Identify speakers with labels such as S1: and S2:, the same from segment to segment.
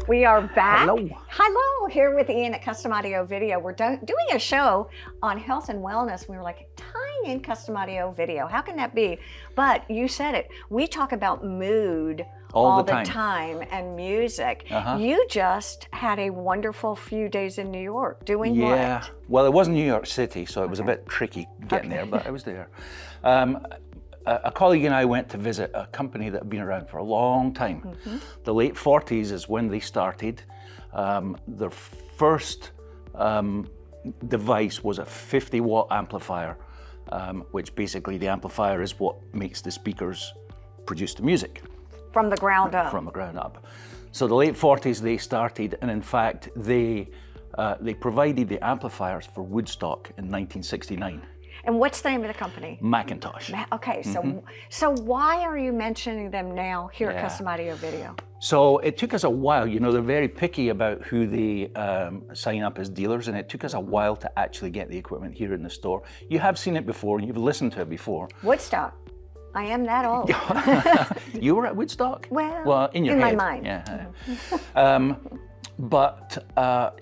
S1: We are back.
S2: Hello.
S1: Hello, here with Iain at Custom Audio Video. We're doing a show on health and wellness. We were like, tying in custom audio video. How can that be? But you said it. We talk about mood all the time and music. You just had a wonderful few days in New York doing what?
S2: Yeah, well, it wasn't New York City, so it was a bit tricky getting there, but I was there. A colleague and I went to visit a company that had been around for a long time. The late 40s is when they started. Their first device was a 50-watt amplifier, which basically the amplifier is what makes the speakers produce the music.
S1: From the ground up.
S2: From the ground up. So the late 40s they started, and in fact they provided the amplifiers for Woodstock in 1969.
S1: And what's the name of the company?
S2: McIntosh.
S1: Okay, so why are you mentioning them now here at Custom Audio Video?
S2: So it took us a while. You know, they're very picky about who they sign up as dealers, and it took us a while to actually get the equipment here in the store. You have seen it before, you've listened to it before.
S1: Woodstock. I am that old.
S2: You were at Woodstock?
S1: Well,
S2: in your
S1: head.
S2: In
S1: my mind.
S2: Yeah. But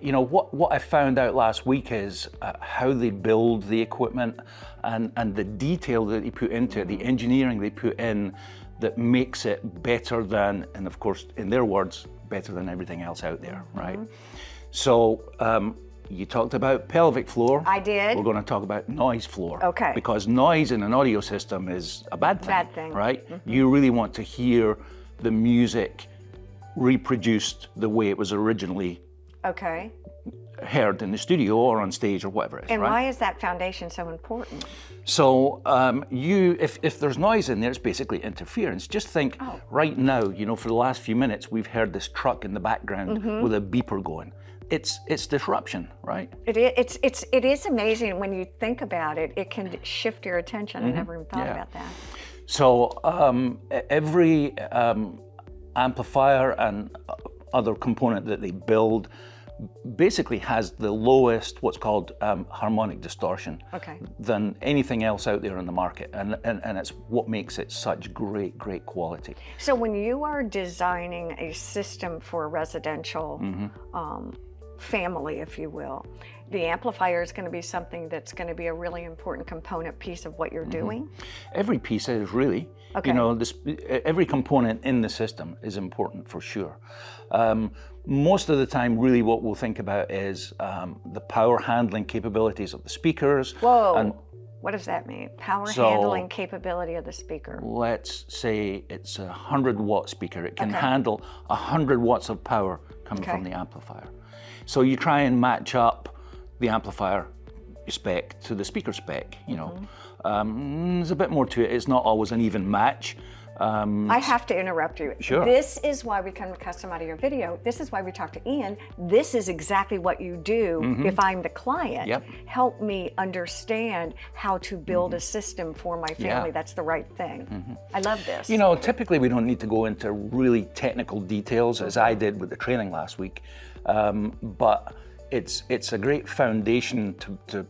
S2: you know, what I found out last week is how they build the equipment and the detail that they put into it, the engineering they put in that makes it better than, and of course, in their words, better than everything else out there, right? So you talked about pelvic floor.
S1: I did.
S2: We're going to talk about noise floor.
S1: Okay.
S2: Because noise in an audio system is a bad thing. Right? You really want to hear the music reproduced the way it was originally heard in the studio or on stage or whatever it is.
S1: And why is that foundation so important?
S2: So if there's noise in there, it's basically interference. Just think right now, you know, for the last few minutes, we've heard this truck in the background with a beeper going. It's disruption, right?
S1: It is amazing when you think about it. It can shift your attention. I never even thought about that.
S2: So every amplifier and other component that they build basically has the lowest what's called harmonic distortion than anything else out there in the market, and it's what makes it such great quality. So
S1: when you are designing a system for a residential family, if you will, the amplifier is going to be something that's going to be a really important component piece of what you're doing? Every piece is really. You know, every component in the system is important for sure. Most of the time, really what we'll think about is the power handling capabilities of the speakers. Whoa, and what does that mean? Power handling capability of the speaker? Let's say it's a 100-watt speaker. It can handle 100 watts of power coming from the amplifier. So you try and match up the amplifier spec to the speaker spec, you know. There's a bit more to it. It's not always an even match. I have to interrupt you. Sure. This is why we come to Custom Audio Video. This is why we talk to Iain. This is exactly what you do if I'm the client. Help me understand how to build a system for my family that's the right thing. I love this. You know, typically we don't need to go into really technical details as I did with the training last week, but it's a great foundation to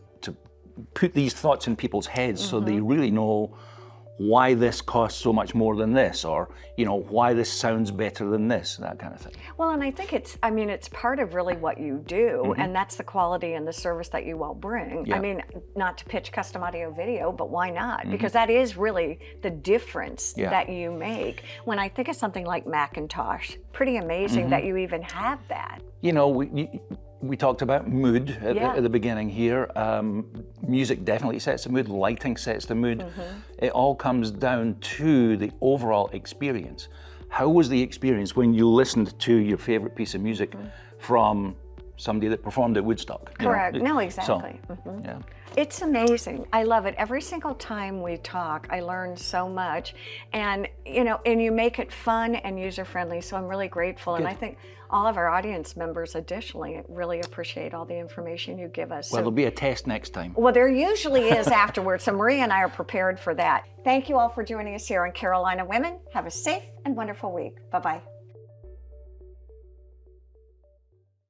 S1: put these thoughts in people's heads so they really know why this costs so much more than this, or you know, why this sounds better than this, that kind of thing. Well, and I think it's part of really what you do, and that's the quality and the service that you all bring. I mean, not to pitch Custom Audio Video, but why not? Because that is really the difference that you make. When I think of something like McIntosh, pretty amazing that you even have that. You know, we talked about mood at the beginning here. Music definitely sets the mood, lighting sets the mood. It all comes down to the overall experience. How was the experience when you listened to your favorite piece of music from somebody that performed at Woodstock? Correct, no, exactly. So, it's amazing. I love it. Every single time we talk, I learn so much. And you know, and you make it fun and user-friendly, so I'm really grateful. And I think all of our audience members additionally really appreciate all the information you give us. Well, there'll be a test next time. Well, there usually is afterwards, so Maria and I are prepared for that. Thank you all for joining us here on Carolina Women. Have a safe and wonderful week. Bye-bye.